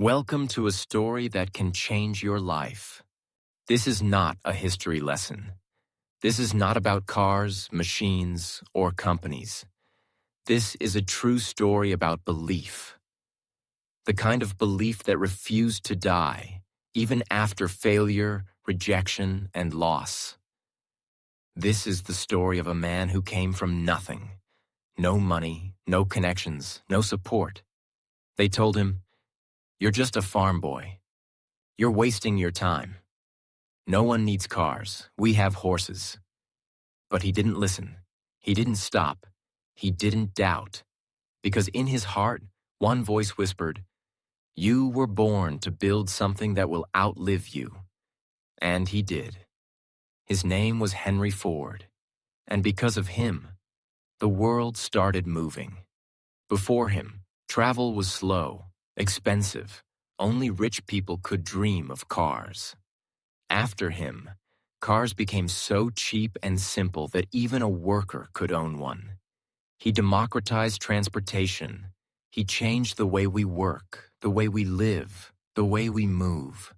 Welcome to a story that can change your life. This is not a history lesson. This is not about cars, machines, or companies. This is a true story about belief. The kind of belief that refused to die, even after failure, rejection, and loss. This is the story of a man who came from nothing. No money, no connections, no support. They told him, "You're just a farm boy. You're wasting your time. No one needs cars. We have horses." But he didn't listen. He didn't stop. He didn't doubt. Because in his heart, one voice whispered, "You were born to build something that will outlive you." And he did. His name was Henry Ford. And because of him, the world started moving. Before him, travel was slow, expensive. Only rich people could dream of cars. After him, cars became so cheap and simple that even a worker could own one. He democratized transportation. He changed the way we work, the way we live, the way we move.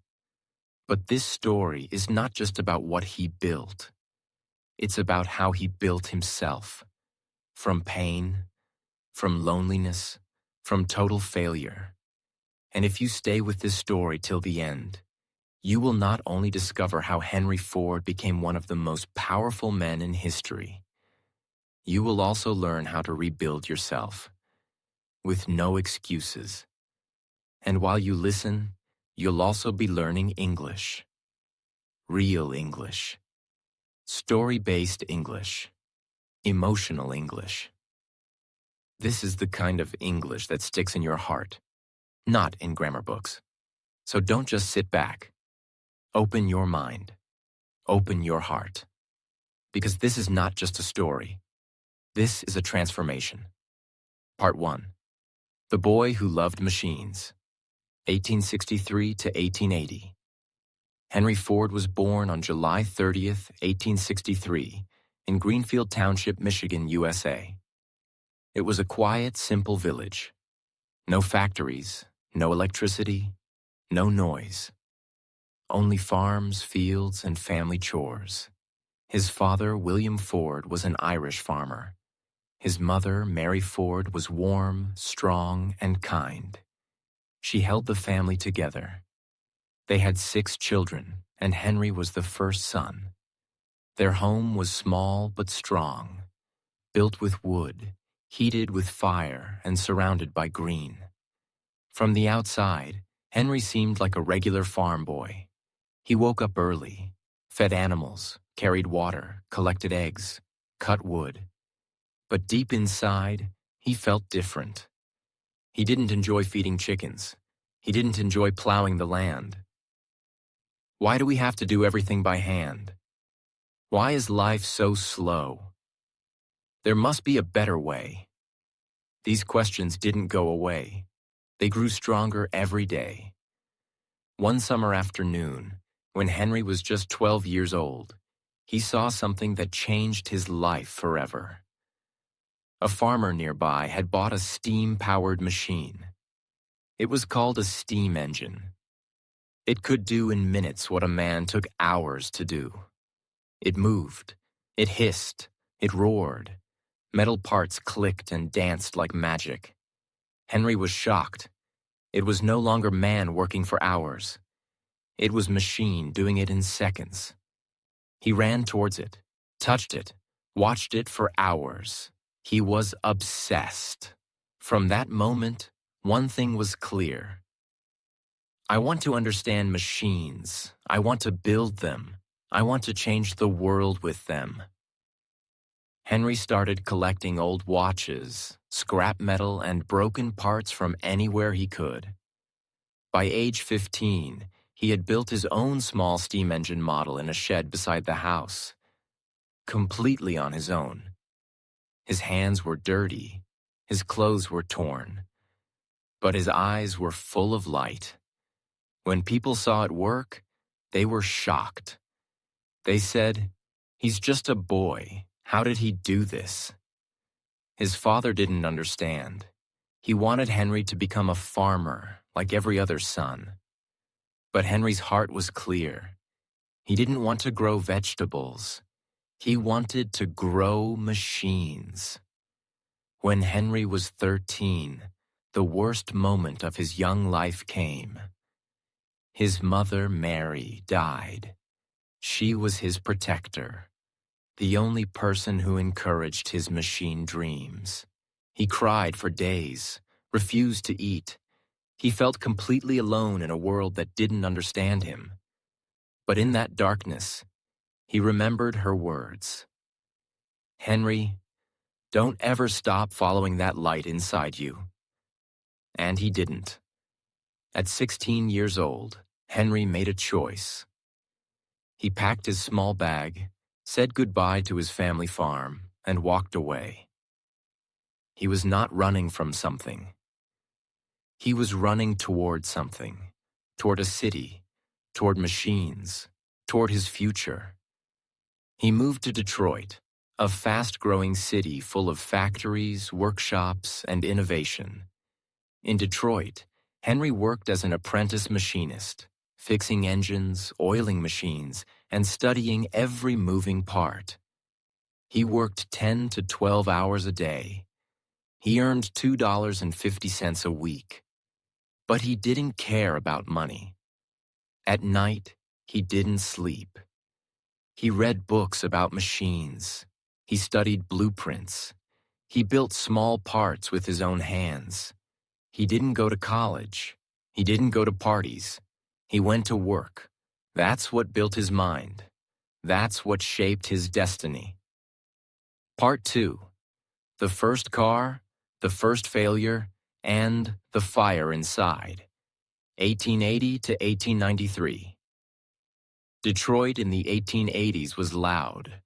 But this story is not just about what he built. It's about how he built himself. From pain, from loneliness, from total failure. And if you stay with this story till the end, you will not only discover how Henry Ford became one of the most powerful men in history, you will also learn how to rebuild yourself, with no excuses. And while you listen, you'll also be learning English. Real English. Story-based English. Emotional English. This is the kind of English that sticks in your heart, not in grammar books. So don't just sit back. Open your mind. Open your heart. Because this is not just a story. This is a transformation. Part 1. The Boy Who Loved Machines, 1863 to 1880. Henry Ford was born on July 30th, 1863, in Greenfield Township, Michigan, USA. It was a quiet, simple village. No factories, no electricity, no noise. Only farms, fields, and family chores. His father, William Ford, was an Irish farmer. His mother, Mary Ford, was warm, strong, and kind. She held the family together. They had 6 children, and Henry was the first son. Their home was small but strong, built with wood, heated with fire, and surrounded by green. From the outside, Henry seemed like a regular farm boy. He woke up early, fed animals, carried water, collected eggs, cut wood. But deep inside, he felt different. He didn't enjoy feeding chickens. He didn't enjoy plowing the land. Why do we have to do everything by hand? Why is life so slow? There must be a better way. These questions didn't go away. They grew stronger every day. One summer afternoon, when Henry was just 12 years old, he saw something that changed his life forever. A farmer nearby had bought a steam-powered machine. It was called a steam engine. It could do in minutes what a man took hours to do. It moved, it hissed, it roared. Metal parts clicked and danced like magic. Henry was shocked. It was no longer man working for hours. It was machine doing it in seconds. He ran towards it, touched it, watched it for hours. He was obsessed. From that moment, one thing was clear. I want to understand machines. I want to build them. I want to change the world with them. Henry started collecting old watches, scrap metal, and broken parts from anywhere he could. By age 15, he had built his own small steam engine model in a shed beside the house, completely on his own. His hands were dirty, his clothes were torn, but his eyes were full of light. When people saw it work, they were shocked. They said, "He's just a boy. How did he do this?" His father didn't understand. He wanted Henry to become a farmer, like every other son. But Henry's heart was clear. He didn't want to grow vegetables. He wanted to grow machines. When Henry was 13, the worst moment of his young life came. His mother, Mary, died. She was his protector, the only person who encouraged his machine dreams. He cried for days, refused to eat. He felt completely alone in a world that didn't understand him. But in that darkness, he remembered her words. "Henry, don't ever stop following that light inside you." And he didn't. At 16 years old, Henry made a choice. He packed his small bag, said goodbye to his family farm, and walked away. He was not running from something. He was running toward something, toward a city, toward machines, toward his future. He moved to Detroit, a fast-growing city full of factories, workshops, and innovation. In Detroit, Henry worked as an apprentice machinist, fixing engines, oiling machines, and studying every moving part. He worked 10 to 12 hours a day. He earned $2.50 a week. But he didn't care about money. At night, he didn't sleep. He read books about machines. He studied blueprints. He built small parts with his own hands. He didn't go to college. He didn't go to parties. He went to work. That's what built his mind. That's what shaped his destiny. Part 2. The first car, the first failure, and the fire inside. 1880 to 1893. Detroit in the 1880s was loud.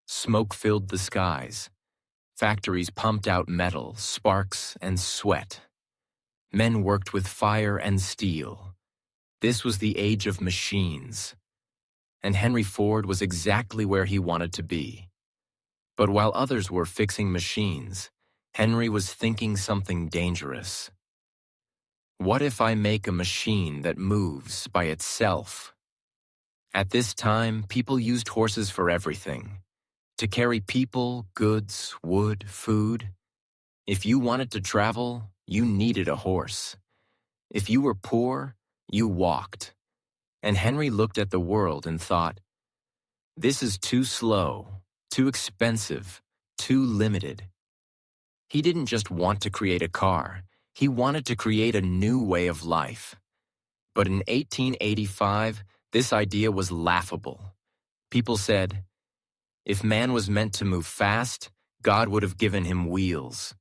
Smoke filled the skies. Factories pumped out metal, sparks, and sweat. Men worked with fire and steel. This was the age of machines. And Henry Ford was exactly where he wanted to be. But while others were fixing machines, Henry was thinking something dangerous. What if I make a machine that moves by itself? At this time, people used horses for everything. To carry people, goods, wood, food. If you wanted to travel, you needed a horse. If you were poor, you walked. And Henry looked at the world and thought, this is too slow, too expensive, too limited. He didn't just want to create a car. He wanted to create a new way of life. But in 1885, this idea was laughable. People said, if man was meant to move fast, God would have given him wheels.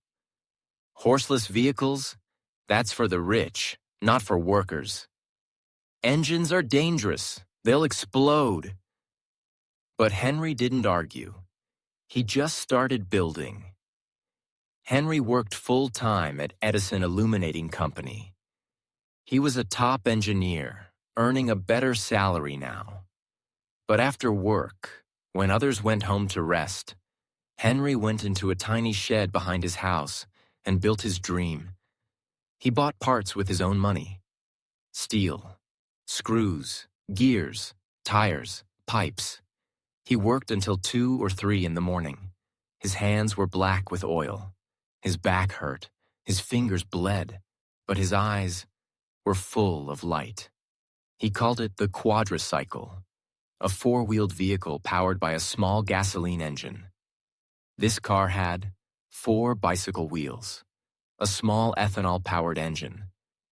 Horseless vehicles? That's for the rich, not for workers. Engines are dangerous. They'll explode. But Henry didn't argue. He just started building. Henry worked full-time at Edison Illuminating Company. He was a top engineer, earning a better salary now. But after work, when others went home to rest, Henry went into a tiny shed behind his house and built his dream. He bought parts with his own money. Steel, screws, gears, tires, pipes. He worked until 2 or 3 in the morning. His hands were black with oil. His back hurt. His fingers bled. But his eyes were full of light. He called it the quadricycle, a 4-wheeled vehicle powered by a small gasoline engine. This car had 4 bicycle wheels, a small ethanol-powered engine,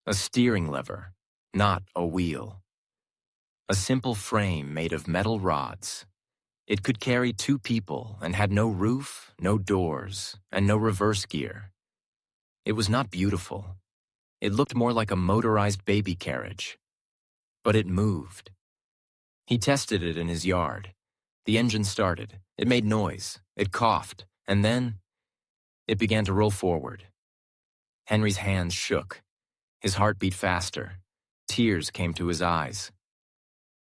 a steering lever, not a wheel, a simple frame made of metal rods. It could carry 2 people and had no roof, no doors, and no reverse gear. It was not beautiful. It looked more like a motorized baby carriage. But it moved. He tested it in his yard. The engine started. It made noise. It coughed. And then it began to roll forward. Henry's hands shook. His heart beat faster. Tears came to his eyes.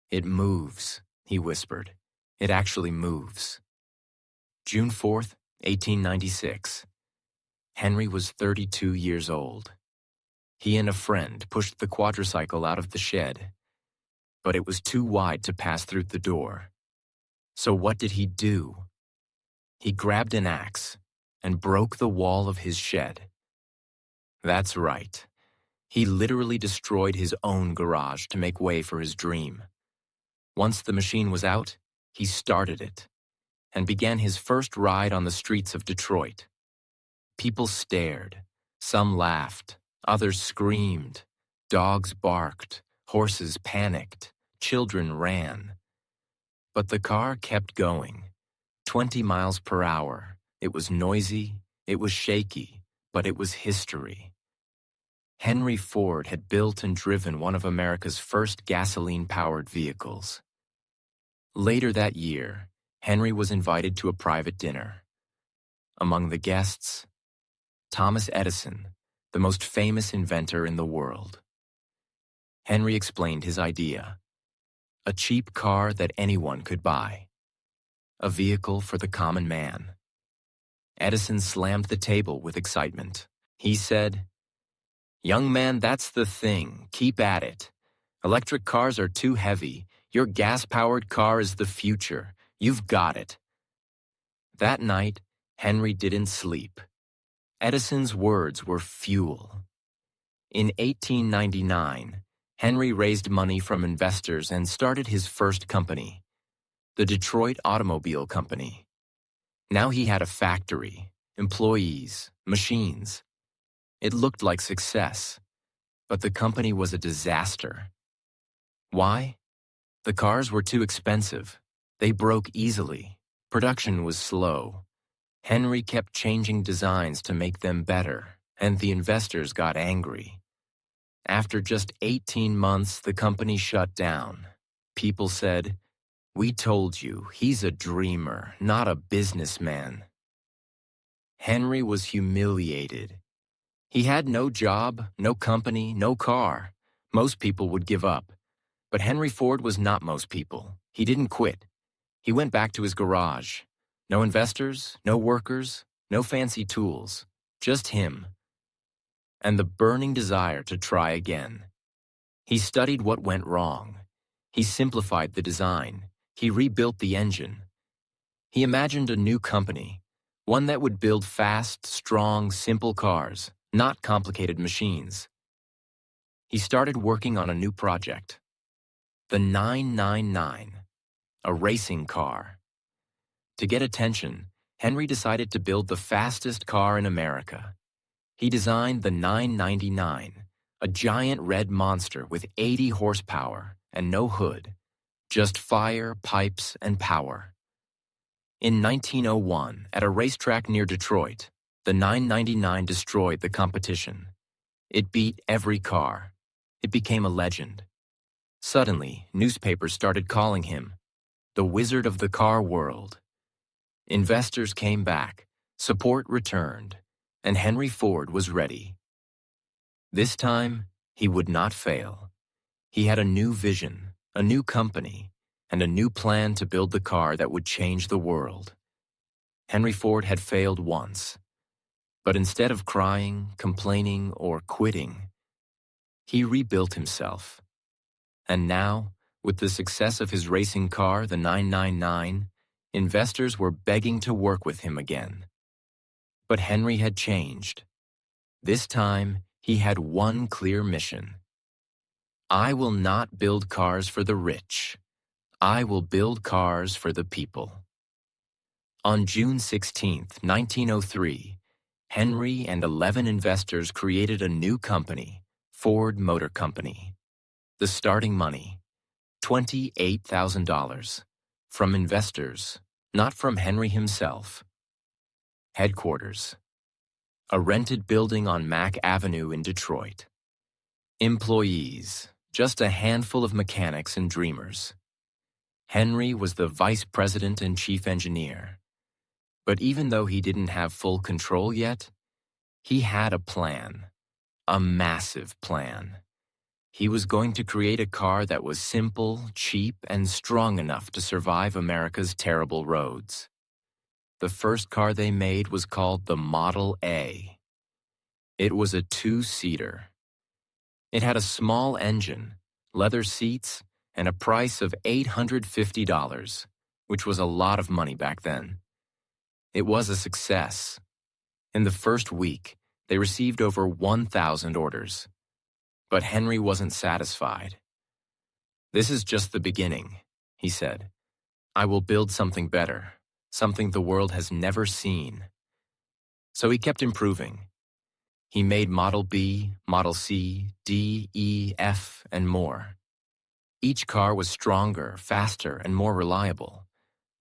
It moves, he whispered. It actually moves. June 4th, 1896. Henry was 32 years old. He and a friend pushed the quadricycle out of the shed, but it was too wide to pass through the door. So what did he do? He grabbed an axe and broke the wall of his shed. That's right. He literally destroyed his own garage to make way for his dream. Once the machine was out, he started it and began his first ride on the streets of Detroit. People stared. Some laughed. Others screamed. Dogs barked. Horses panicked. Children ran. But the car kept going. 20 miles per hour. It was noisy. It was shaky. But it was history. Henry Ford had built and driven one of America's first gasoline-powered vehicles. Later that year, Henry was invited to a private dinner. Among the guests, Thomas Edison, the most famous inventor in the world. Henry explained his idea: a cheap car that anyone could buy. A vehicle for the common man. Edison slammed the table with excitement. He said, "Young man, that's the thing. Keep at it. Electric cars are too heavy. Your gas-powered car is the future. You've got it." That night, Henry didn't sleep. Edison's words were fuel. In 1899, Henry raised money from investors and started his first company, the Detroit Automobile Company. Now he had a factory, employees, machines. It looked like success, but the company was a disaster. Why? The cars were too expensive. They broke easily. Production was slow. Henry kept changing designs to make them better, and the investors got angry. After just 18 months, the company shut down. People said, "We told you, he's a dreamer, not a businessman." Henry was humiliated. He had no job, no company, no car. Most people would give up. But Henry Ford was not most people. He didn't quit. He went back to his garage. No investors, no workers, no fancy tools. Just him. And the burning desire to try again. He studied what went wrong. He simplified the design. He rebuilt the engine. He imagined a new company, one that would build fast, strong, simple cars, not complicated machines. He started working on a new project. The 999, a racing car. To get attention, Henry decided to build the fastest car in America. He designed the 999, a giant red monster with 80 horsepower and no hood, just fire, pipes, and power. In 1901, at a racetrack near Detroit, the 999 destroyed the competition. It beat every car. It became a legend. Suddenly, newspapers started calling him the Wizard of the Car World. Investors came back, support returned, and Henry Ford was ready. This time, he would not fail. He had a new vision, a new company, and a new plan to build the car that would change the world. Henry Ford had failed once, but instead of crying, complaining, or quitting, he rebuilt himself. And now, with the success of his racing car, the 999, investors were begging to work with him again. But Henry had changed. This time, he had one clear mission. I will not build cars for the rich. I will build cars for the people. On June 16, 1903, Henry and 11 investors created a new company, Ford Motor Company. The starting money, $28,000, from investors, not from Henry himself. Headquarters, a rented building on Mack Avenue in Detroit. Employees, just a handful of mechanics and dreamers. Henry was the vice president and chief engineer. But even though he didn't have full control yet, he had a plan, a massive plan. He was going to create a car that was simple, cheap, and strong enough to survive America's terrible roads. The first car they made was called the Model A. It was a two-seater. It had a small engine, leather seats, and a price of $850, which was a lot of money back then. It was a success. In the first week, they received over 1,000 orders. But Henry wasn't satisfied. "This is just the beginning," he said. "I will build something better, something the world has never seen." So he kept improving. He made Model B, Model C, D, E, F, and more. Each car was stronger, faster, and more reliable.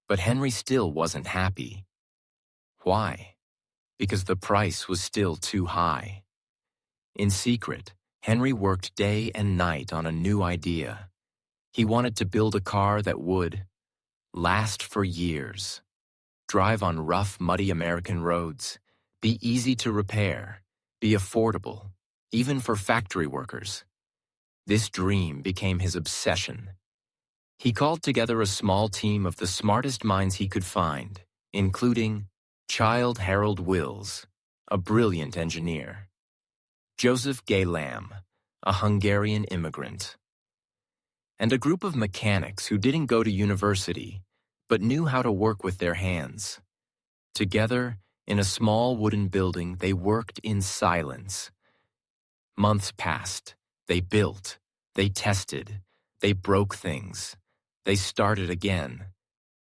But Henry still wasn't happy. Why? Because the price was still too high. In secret, Henry worked day and night on a new idea. He wanted to build a car that would last for years, drive on rough, muddy American roads, be easy to repair, be affordable, even for factory workers. This dream became his obsession. He called together a small team of the smartest minds he could find, including Childe Harold Wills, a brilliant engineer, Joseph Gay Lamb, a Hungarian immigrant, and a group of mechanics who didn't go to university but knew how to work with their hands. Together, in a small wooden building, they worked in silence. Months passed. They built. They tested. They broke things. They started again.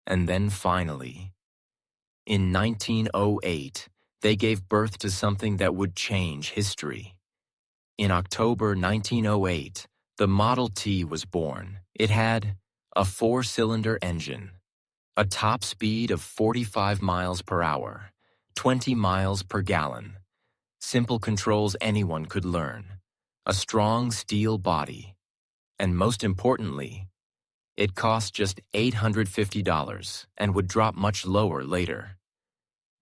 And then finally, in 1908, they gave birth to something that would change history. In October 1908, the Model T was born. It had a 4-cylinder engine, a top speed of 45 miles per hour, 20 miles per gallon, simple controls anyone could learn, a strong steel body, and most importantly, it cost just $850 and would drop much lower later.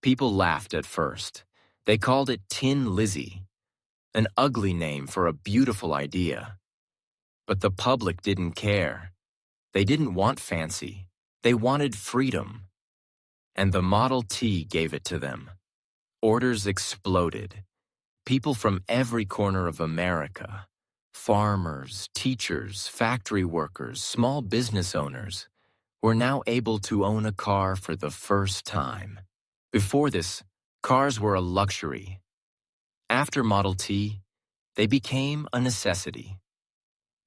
People laughed at first. They called it Tin Lizzie, an ugly name for a beautiful idea. But the public didn't care. They didn't want fancy. They wanted freedom. And the Model T gave it to them. Orders exploded. People from every corner of America, farmers, teachers, factory workers, small business owners, were now able to own a car for the first time. Before this, cars were a luxury. After Model T, they became a necessity.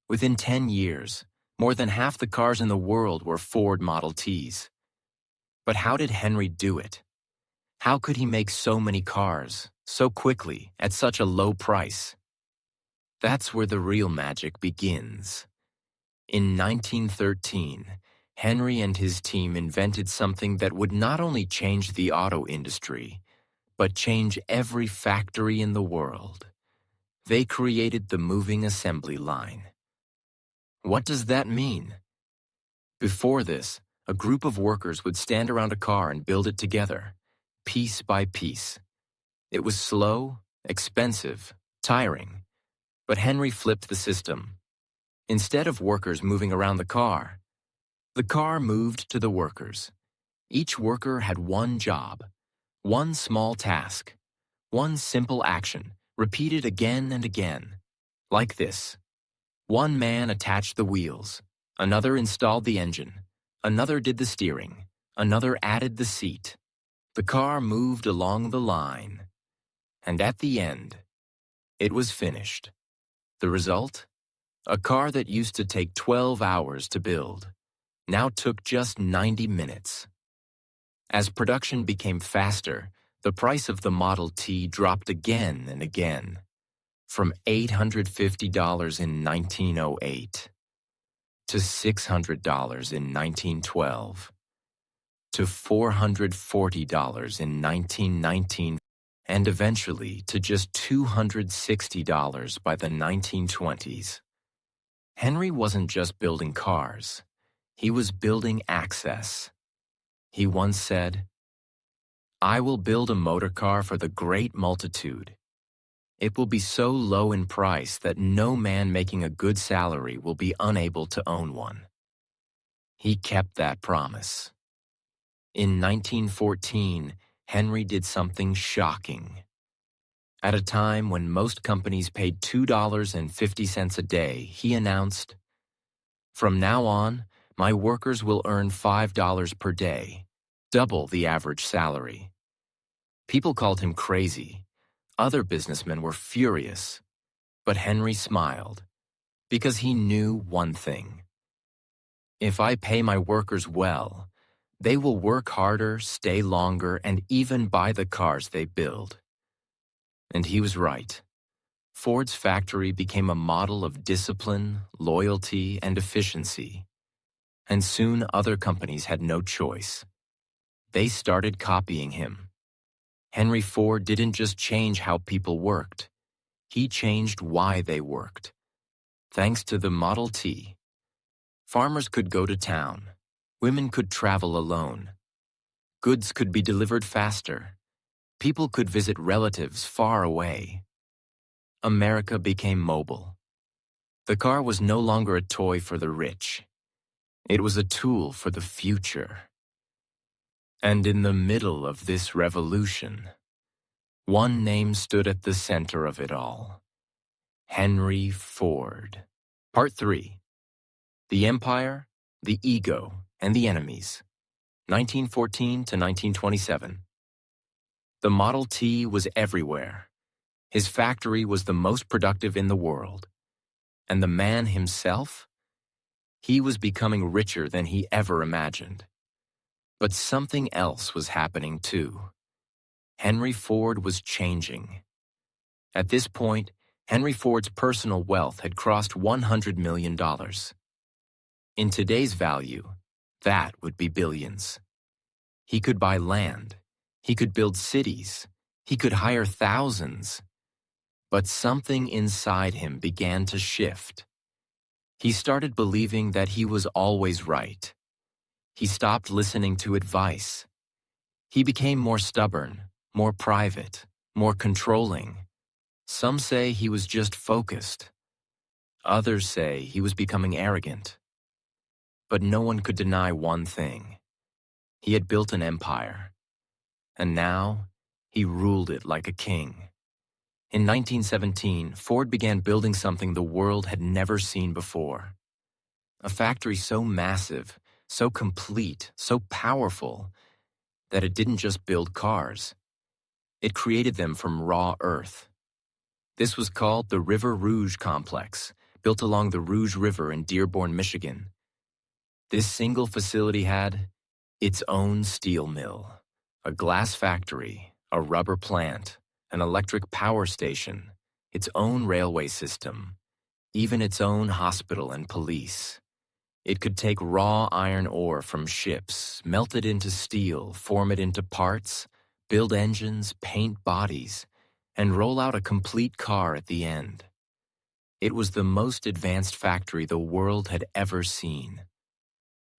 Within 10 years, more than half the cars in the world were Ford Model Ts. But how did Henry do it? How could he make so many cars, so quickly, at such a low price? That's where the real magic begins. In 1913, Henry and his team invented something that would not only change the auto industry, but change every factory in the world. They created the moving assembly line. What does that mean? Before this, a group of workers would stand around a car and build it together, piece by piece. It was slow, expensive, tiring. But Henry flipped the system. Instead of workers moving around the car moved to the workers. Each worker had one job, one small task, one simple action, repeated again and again. Like this. One man attached the wheels, another installed the engine, another did the steering, another added the seat. The car moved along the line, and at the end, it was finished. The result? A car that used to take 12 hours to build now took just 90 minutes. As production became faster, the price of the Model T dropped again and again, from $850 in 1908 to $600 in 1912 to $440 in 1919 and eventually to just $260 by the 1920s. Henry wasn't just building cars. He was building access. He once said, "I will build a motor car for the great multitude. It will be so low in price that no man making a good salary will be unable to own one." He kept that promise. In 1914, Henry did something shocking. At a time when most companies paid $2.50 a day, he announced, "From now on, my workers will earn $5 per day, double the average salary." People called him crazy. Other businessmen were furious. But Henry smiled, because he knew one thing. If I pay my workers well, they will work harder, stay longer, and even buy the cars they build. And he was right. Ford's factory became a model of discipline, loyalty, and efficiency. And soon other companies had no choice. They started copying him. Henry Ford didn't just change how people worked. He changed why they worked. Thanks to the Model T, farmers could go to town. Women could travel alone. Goods could be delivered faster. People could visit relatives far away. America became mobile. The car was no longer a toy for the rich. It was a tool for the future. And in the middle of this revolution, one name stood at the center of it all: Henry Ford. Part 3. The Empire, the Ego, and the Enemies, 1914 to 1927. The Model T was everywhere. His factory was the most productive in the world. And the man himself? He was becoming richer than he ever imagined. But something else was happening too. Henry Ford was changing. At this point, Henry Ford's personal wealth had crossed $100 million. In today's value, that would be billions. He could buy land. He could build cities. He could hire thousands. But something inside him began to shift. He started believing that he was always right. He stopped listening to advice. He became more stubborn, more private, more controlling. Some say he was just focused. Others say he was becoming arrogant. But no one could deny one thing. He had built an empire. And now, he ruled it like a king. In 1917, Ford began building something the world had never seen before. A factory so massive, so complete, so powerful, that it didn't just build cars. It created them from raw earth. This was called the River Rouge Complex, built along the Rouge River in Dearborn, Michigan. This single facility had its own steel mill, a glass factory, a rubber plant, an electric power station, its own railway system, even its own hospital and police. It could take raw iron ore from ships, melt it into steel, form it into parts, build engines, paint bodies, and roll out a complete car at the end. It was the most advanced factory the world had ever seen.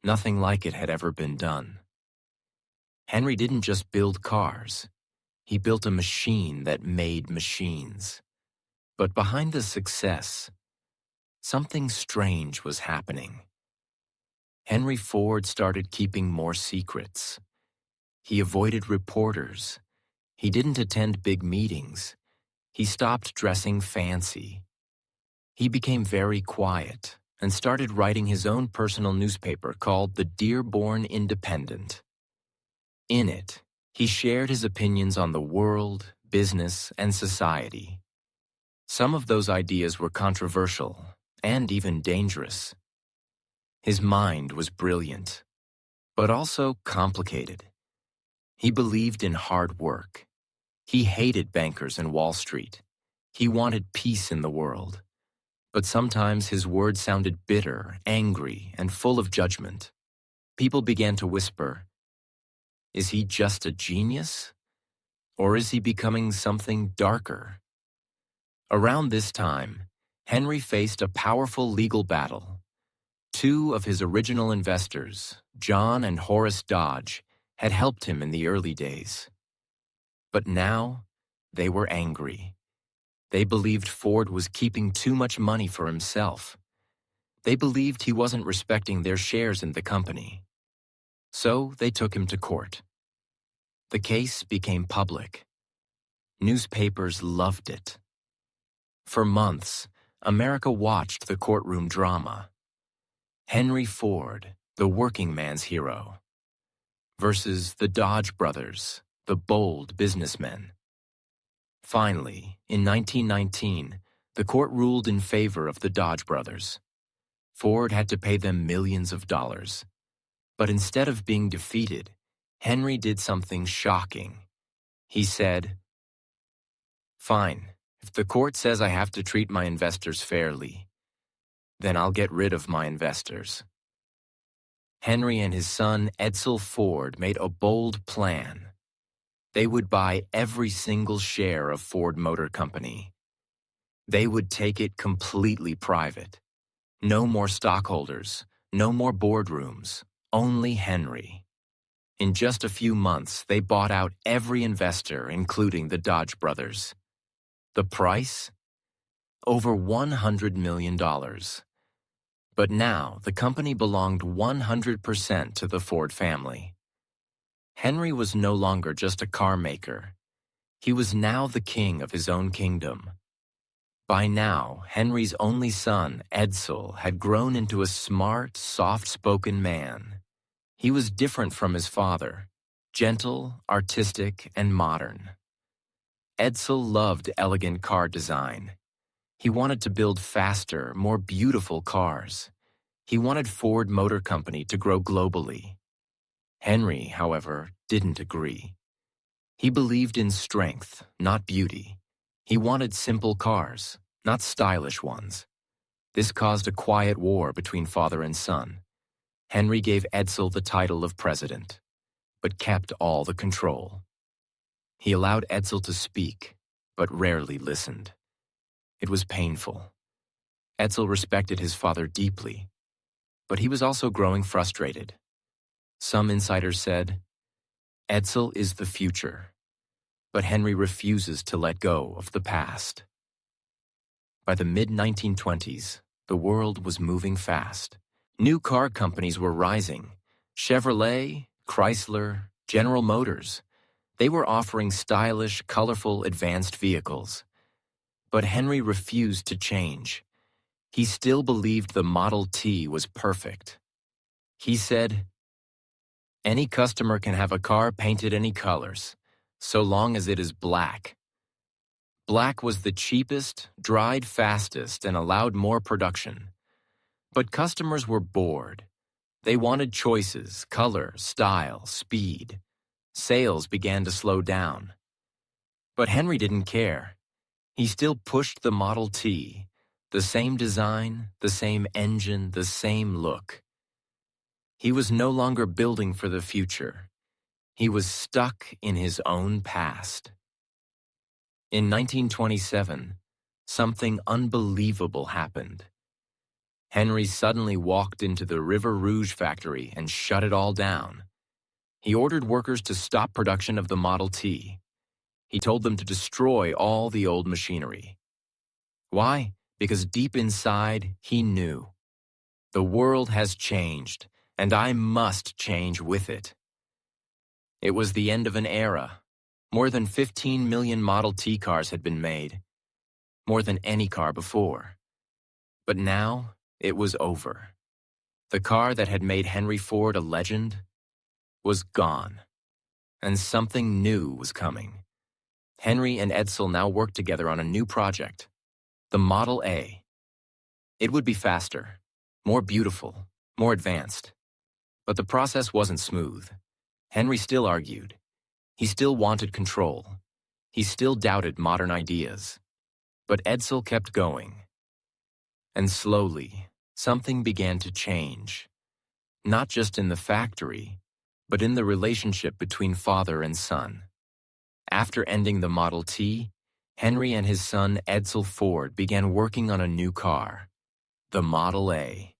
Nothing like it had ever been done. Henry didn't just build cars. He built a machine that made machines. But behind the success, something strange was happening. Henry Ford started keeping more secrets. He avoided reporters. He didn't attend big meetings. He stopped dressing fancy. He became very quiet and started writing his own personal newspaper called the Dearborn Independent. In it, he shared his opinions on the world, business, and society. Some of those ideas were controversial and even dangerous. His mind was brilliant, but also complicated. He believed in hard work. He hated bankers and Wall Street. He wanted peace in the world. But sometimes his words sounded bitter, angry, and full of judgment. People began to whisper, "Is he just a genius? Or is he becoming something darker?" Around this time, Henry faced a powerful legal battle. Two of his original investors, John and Horace Dodge, had helped him in the early days. But now, they were angry. They believed Ford was keeping too much money for himself. They believed he wasn't respecting their shares in the company. So they took him to court. The case became public. Newspapers loved it. For months, America watched the courtroom drama. Henry Ford, the working man's hero, versus the Dodge brothers, the bold businessmen. Finally, in 1919, the court ruled in favor of the Dodge brothers. Ford had to pay them millions of dollars. But instead of being defeated, Henry did something shocking. He said, "Fine, if the court says I have to treat my investors fairly, then I'll get rid of my investors." Henry and his son Edsel Ford made a bold plan. They would buy every single share of Ford Motor Company. They would take it completely private. No more stockholders, no more boardrooms, only Henry. In just a few months, they bought out every investor, including the Dodge brothers. The price? Over $100 million. But now, the company belonged 100% to the Ford family. Henry was no longer just a car maker. He was now the king of his own kingdom. By now, Henry's only son, Edsel, had grown into a smart, soft-spoken man. He was different from his father, gentle, artistic, and modern. Edsel loved elegant car design. He wanted to build faster, more beautiful cars. He wanted Ford Motor Company to grow globally. Henry, however, didn't agree. He believed in strength, not beauty. He wanted simple cars, not stylish ones. This caused a quiet war between father and son. Henry gave Edsel the title of president, but kept all the control. He allowed Edsel to speak, but rarely listened. It was painful. Edsel respected his father deeply, but he was also growing frustrated. Some insiders said, "Edsel is the future," but Henry refuses to let go of the past. By the mid-1920s, the world was moving fast. New car companies were rising. Chevrolet, Chrysler, General Motors. They were offering stylish, colorful, advanced vehicles. But Henry refused to change. He still believed the Model T was perfect. He said, "Any customer can have a car painted any colors, so long as it is black." Black was the cheapest, dried fastest, and allowed more production. But customers were bored. They wanted choices, color, style, speed. Sales began to slow down. But Henry didn't care. He still pushed the Model T, the same design, the same engine, the same look. He was no longer building for the future. He was stuck in his own past. In 1927, something unbelievable happened. Henry suddenly walked into the River Rouge factory and shut it all down. He ordered workers to stop production of the Model T. He told them to destroy all the old machinery. Why? Because deep inside, he knew. The world has changed, and I must change with it. It was the end of an era. More than 15 million Model T cars had been made, more than any car before. But now, it was over. The car that had made Henry Ford a legend was gone, and something new was coming. Henry and Edsel now worked together on a new project, the Model A. It would be faster, more beautiful, more advanced. But the process wasn't smooth. Henry still argued. He still wanted control. He still doubted modern ideas. But Edsel kept going. And slowly, something began to change. Not just in the factory, but in the relationship between father and son. After ending the Model T, Henry and his son Edsel Ford began working on a new car, the Model A.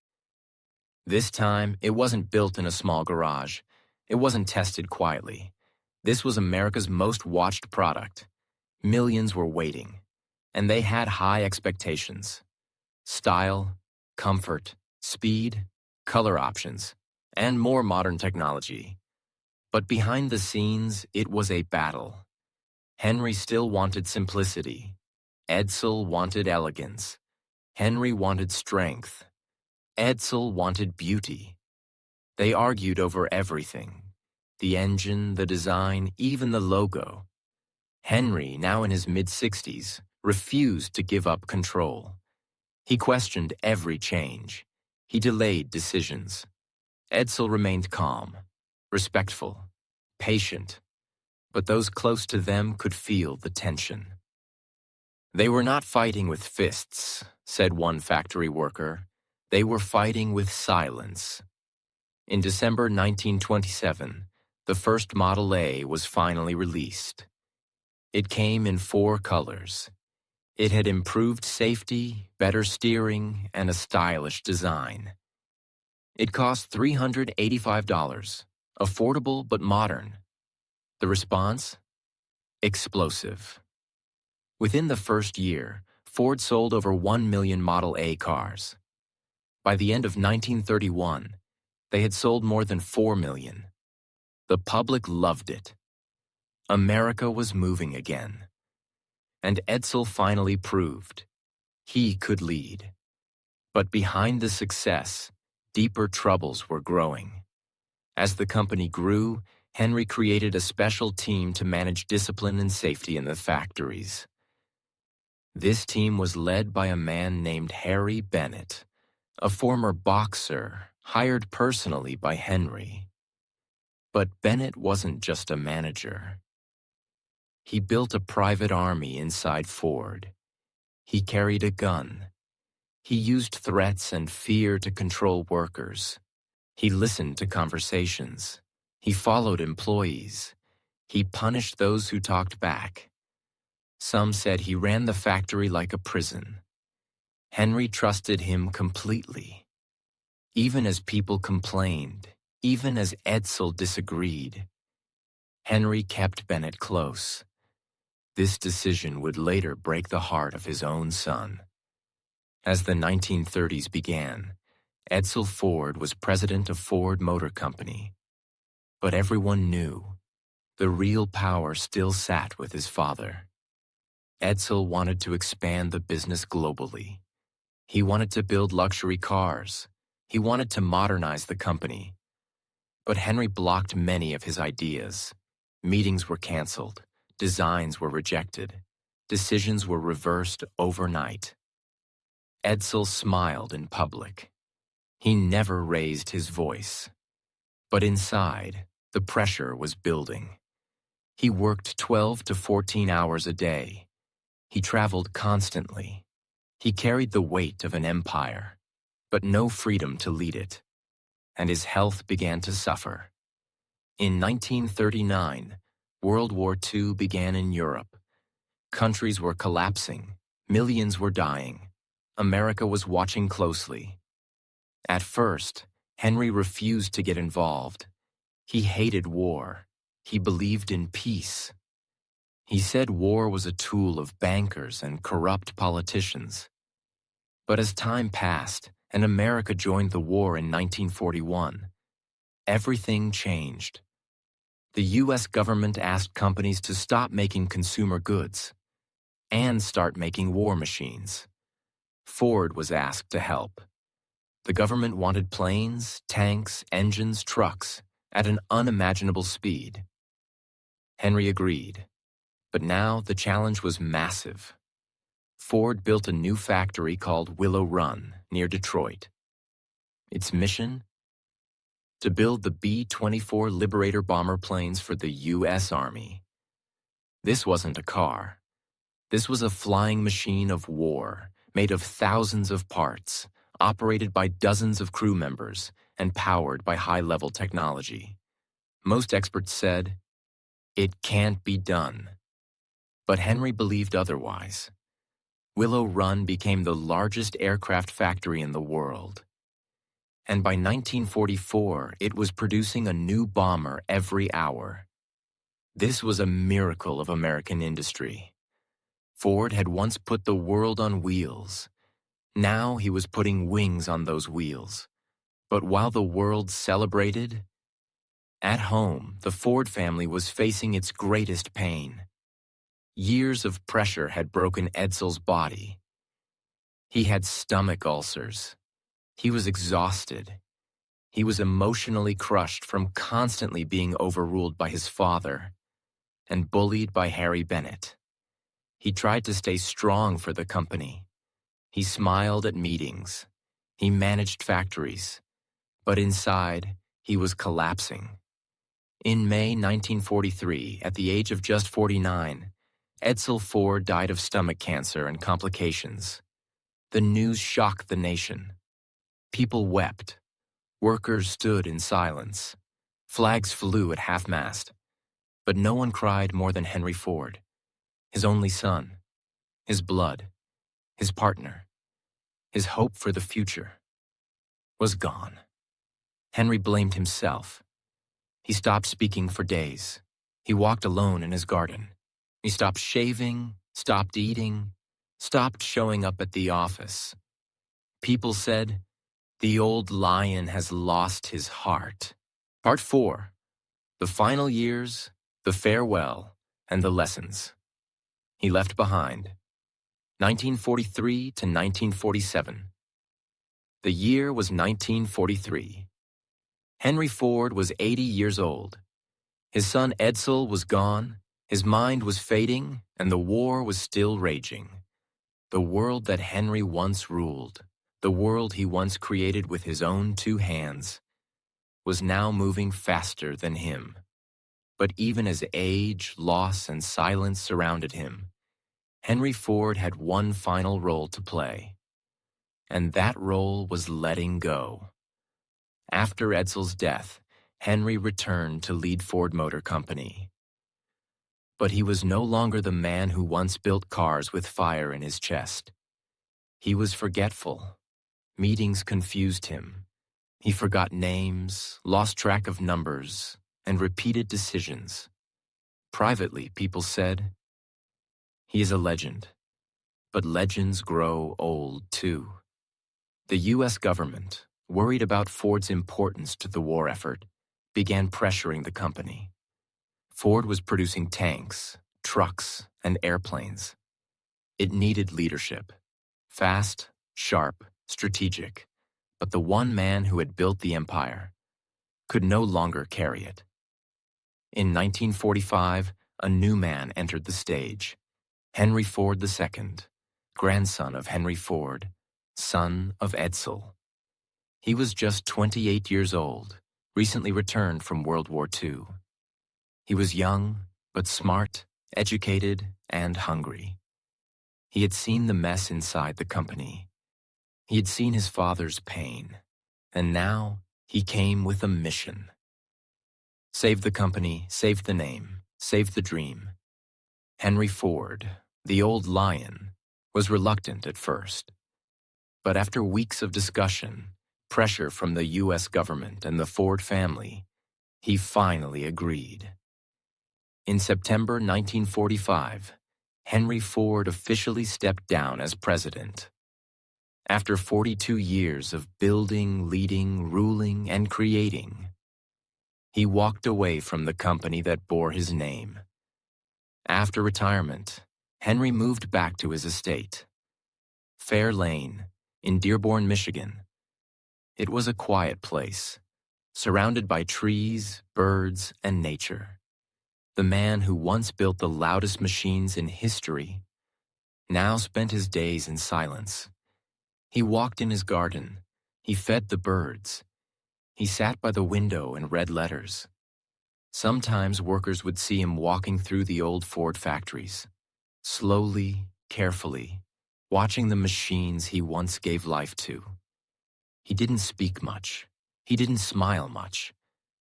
This time, it wasn't built in a small garage. It wasn't tested quietly. This was America's most watched product. Millions were waiting, and they had high expectations. Style, comfort, speed, color options, and more modern technology. But behind the scenes, it was a battle. Henry still wanted simplicity. Edsel wanted elegance. Henry wanted strength. Edsel wanted beauty. They argued over everything: the engine, the design, even the logo. Henry, now in his mid-60s, refused to give up control. He questioned every change. He delayed decisions. Edsel remained calm, respectful, patient, but those close to them could feel the tension. They were not fighting with fists, said one factory worker. They were fighting with silence. In December 1927, the first Model A was finally released. It came in 4 colors. It had improved safety, better steering, and a stylish design. It cost $385, affordable but modern. The response? Explosive. Within the first year, Ford sold over 1 million Model A cars. By the end of 1931, they had sold more than 4 million. The public loved it. America was moving again. And Edsel finally proved he could lead. But behind the success, deeper troubles were growing. As the company grew, Henry created a special team to manage discipline and safety in the factories. This team was led by a man named Harry Bennett, a former boxer hired personally by Henry. But Bennett wasn't just a manager. He built a private army inside Ford. He carried a gun. He used threats and fear to control workers. He listened to conversations. He followed employees. He punished those who talked back. Some said he ran the factory like a prison. Henry trusted him completely. Even as people complained, even as Edsel disagreed, Henry kept Bennett close. This decision would later break the heart of his own son. As the 1930s began, Edsel Ford was president of Ford Motor Company. But everyone knew the real power still sat with his father. Edsel wanted to expand the business globally. He wanted to build luxury cars. He wanted to modernize the company. But Henry blocked many of his ideas. Meetings were canceled. Designs were rejected. Decisions were reversed overnight. Edsel smiled in public. He never raised his voice. But inside, the pressure was building. He worked 12 to 14 hours a day. He traveled constantly. He carried the weight of an empire, but no freedom to lead it. And his health began to suffer. In 1939, World War II began in Europe. Countries were collapsing. Millions were dying. America was watching closely. At first, Henry refused to get involved. He hated war. He believed in peace. He said war was a tool of bankers and corrupt politicians. But as time passed and America joined the war in 1941, everything changed. The U.S. government asked companies to stop making consumer goods and start making war machines. Ford was asked to help. The government wanted planes, tanks, engines, trucks at an unimaginable speed. Henry agreed. But now the challenge was massive. Ford built a new factory called Willow Run near Detroit. Its mission? To build the B-24 Liberator bomber planes for the U.S. Army. This wasn't a car. This was a flying machine of war, made of thousands of parts, operated by dozens of crew members, and powered by high-level technology. Most experts said, "It can't be done." But Henry believed otherwise. Willow Run became the largest aircraft factory in the world. And by 1944, it was producing a new bomber every hour. This was a miracle of American industry. Ford had once put the world on wheels. Now he was putting wings on those wheels. But while the world celebrated, at home, the Ford family was facing its greatest pain. Years of pressure had broken Edsel's body. He had stomach ulcers. He was exhausted. He was emotionally crushed from constantly being overruled by his father and bullied by Harry Bennett. He tried to stay strong for the company. He smiled at meetings. He managed factories. But inside, he was collapsing. In May 1943, at the age of just 49, Edsel Ford died of stomach cancer and complications. The news shocked the nation. People wept. Workers stood in silence. Flags flew at half-mast. But no one cried more than Henry Ford, his only son, his blood, his partner, his hope for the future, was gone. Henry blamed himself. He stopped speaking for days. He walked alone in his garden. He stopped shaving, stopped eating, stopped showing up at the office. People said, "The old lion has lost his heart." Part 4. The final years, the farewell, and the lessons he left behind. 1943 to 1947. The year was 1943. Henry Ford was 80 years old. His son Edsel was gone, his mind was fading, and the war was still raging. The world that Henry once ruled, the world he once created with his own 2 hands, was now moving faster than him. But even as age, loss, and silence surrounded him, Henry Ford had one final role to play. And that role was letting go. After Edsel's death, Henry returned to lead Ford Motor Company. But he was no longer the man who once built cars with fire in his chest. He was forgetful. Meetings confused him. He forgot names, lost track of numbers, and repeated decisions. Privately, people said, "He is a legend." But legends grow old, too. The U.S. government, worried about Ford's importance to the war effort, began pressuring the company. Ford was producing tanks, trucks, and airplanes. It needed leadership. Fast, sharp, strategic. But the one man who had built the empire could no longer carry it. In 1945, a new man entered the stage. Henry Ford II, grandson of Henry Ford, son of Edsel. He was just 28 years old, recently returned from World War II. He was young, but smart, educated, and hungry. He had seen the mess inside the company. He had seen his father's pain, and now he came with a mission. Save the company, save the name, save the dream. Henry Ford, the old lion, was reluctant at first. But after weeks of discussion, pressure from the U.S. government and the Ford family, he finally agreed. In September 1945, Henry Ford officially stepped down as president. After 42 years of building, leading, ruling, and creating, he walked away from the company that bore his name. After retirement, Henry moved back to his estate, Fair Lane, in Dearborn, Michigan. It was a quiet place, surrounded by trees, birds, and nature. The man who once built the loudest machines in history now spent his days in silence. He walked in his garden. He fed the birds. He sat by the window and read letters. Sometimes workers would see him walking through the old Ford factories, slowly, carefully, watching the machines he once gave life to. He didn't speak much. He didn't smile much.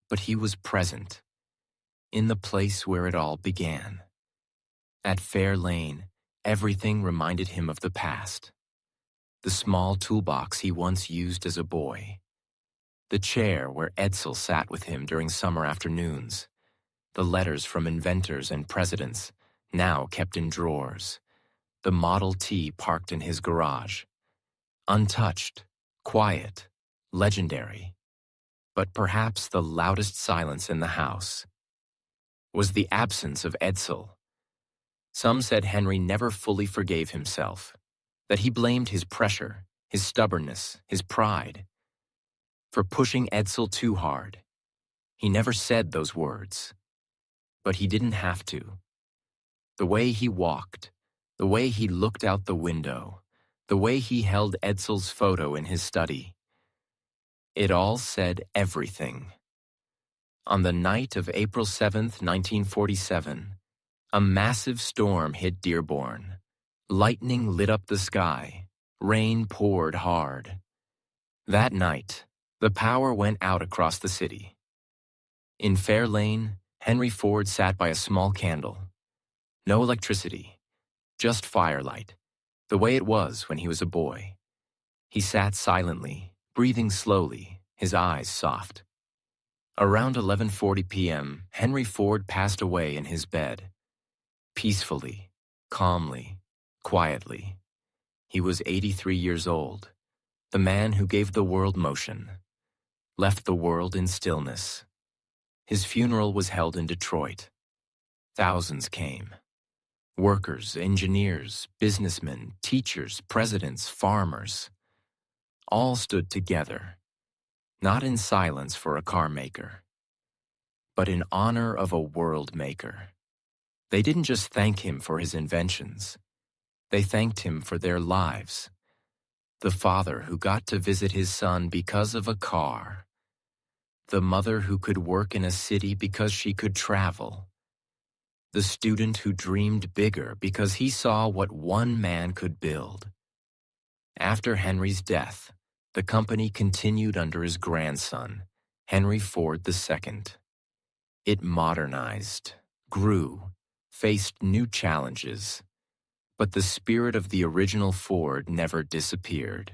But he was present, in the place where it all began. At Fair Lane, everything reminded him of the past. The small toolbox he once used as a boy. The chair where Edsel sat with him during summer afternoons. The letters from inventors and presidents, now kept in drawers. The Model T parked in his garage. Untouched, quiet, legendary. But perhaps the loudest silence in the house was the absence of Edsel. Some said Henry never fully forgave himself, that he blamed his pressure, his stubbornness, his pride, for pushing Edsel too hard. He never said those words, but he didn't have to. The way he walked, the way he looked out the window, the way he held Edsel's photo in his study, it all said everything. On the night of April 7th, 1947, a massive storm hit Dearborn. Lightning lit up the sky. Rain poured hard. That night, the power went out across the city. In Fair Lane, Henry Ford sat by a small candle. No electricity, just firelight, the way it was when he was a boy. He sat silently, breathing slowly, his eyes soft. Around 11:40 p.m., Henry Ford passed away in his bed. Peacefully, calmly, quietly. He was 83 years old, the man who gave the world motion, left the world in stillness. His funeral was held in Detroit. Thousands came. Workers, engineers, businessmen, teachers, presidents, farmers. All stood together, not in silence for a car maker, but in honor of a world maker. They didn't just thank him for his inventions. They thanked him for their lives. The father who got to visit his son because of a car. The mother who could work in a city because she could travel. The student who dreamed bigger because he saw what one man could build. After Henry's death, the company continued under his grandson, Henry Ford II. It modernized, grew, faced new challenges, but the spirit of the original Ford never disappeared.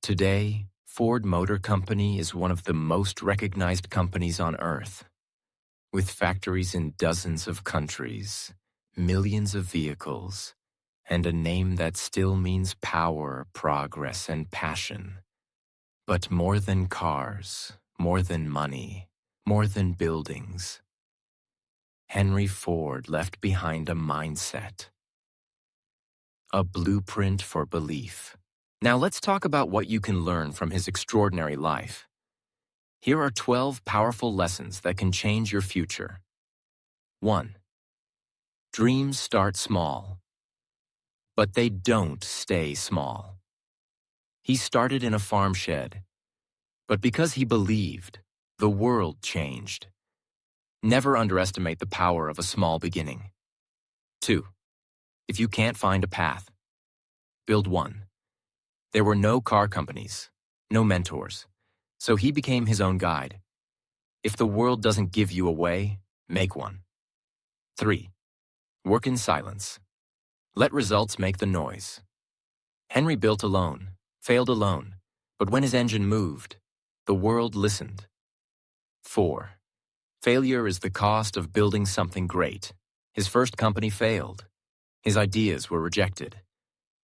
Today, Ford Motor Company is one of the most recognized companies on Earth. With factories in dozens of countries, millions of vehicles, and a name that still means power, progress, and passion. But more than cars, more than money, more than buildings, Henry Ford left behind a mindset, a blueprint for belief. Now let's talk about what you can learn from his extraordinary life. Here are 12 powerful lessons that can change your future. 1. Dreams start small, but they don't stay small. He started in a farm shed, but because he believed, the world changed. Never underestimate the power of a small beginning. 2. If you can't find a path, build one. There were no car companies, no mentors, so he became his own guide. If the world doesn't give you a way, make one. 3. Work in silence. Let results make the noise. Henry built alone, failed alone, but when his engine moved, the world listened. 4. Failure is the cost of building something great. His first company failed. His ideas were rejected.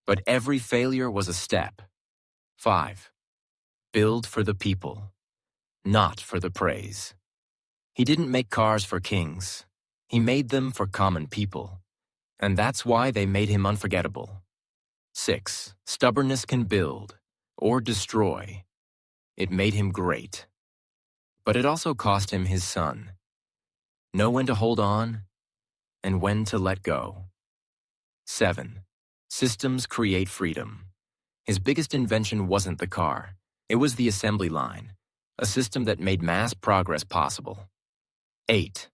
But every failure was a step. 5. Build for the people, not for the praise. He didn't make cars for kings. He made them for common people. And that's why they made him unforgettable. 6. Stubbornness can build or destroy. It made him great. But it also cost him his son. Know when to hold on and when to let go. 7. Systems create freedom. His biggest invention wasn't the car. It was the assembly line, a system that made mass progress possible. 8.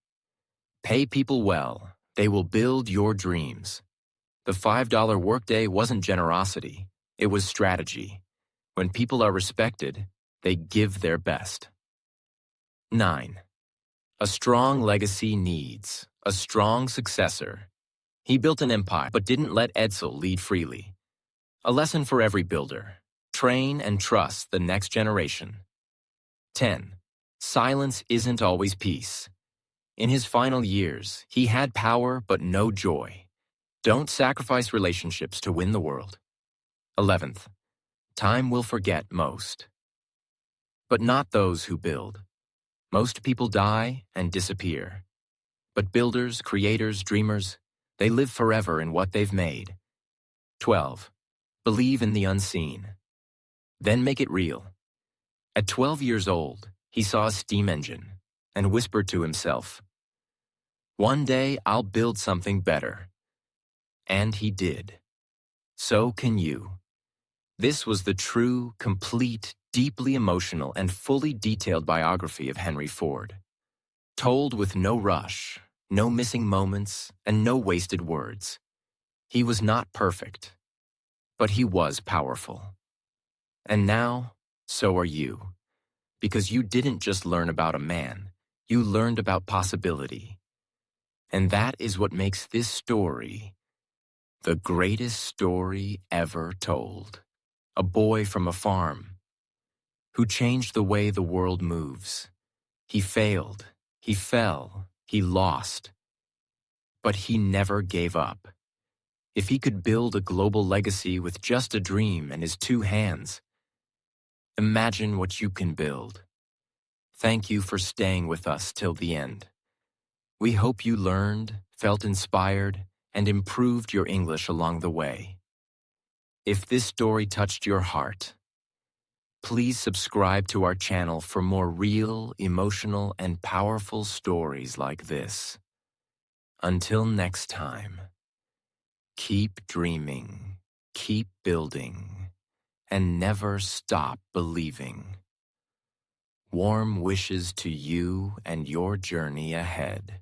Pay people well. They will build your dreams. The $5 workday wasn't generosity. It was strategy. When people are respected, they give their best. 9. A strong legacy needs a strong successor. He built an empire but didn't let Edsel lead freely. A lesson for every builder. Train and trust the next generation. 10. Silence isn't always peace. In his final years, he had power but no joy. Don't sacrifice relationships to win the world. 11th. Time will forget most. But not those who build. Most people die and disappear. But builders, creators, dreamers, They live forever in what they've made. 12. Believe in the unseen. Then make it real. At 12 years old, he saw a steam engine and whispered to himself, "One day I'll build something better." And he did. So can you. This was the true, complete, deeply emotional, and fully detailed biography of Henry Ford. Told with no rush, no missing moments, and no wasted words. He was not perfect, but he was powerful. And now, so are you. Because you didn't just learn about a man, you learned about possibility. And that is what makes this story the greatest story ever told. A boy from a farm who changed the way the world moves. He failed, he fell, he lost, but he never gave up. If he could build a global legacy with just a dream and his two hands, imagine what you can build. Thank you for staying with us till the end. We hope you learned, felt inspired, and improved your English along the way. If this story touched your heart, please subscribe to our channel for more real, emotional, and powerful stories like this. Until next time, keep dreaming, keep building, and never stop believing. Warm wishes to you and your journey ahead.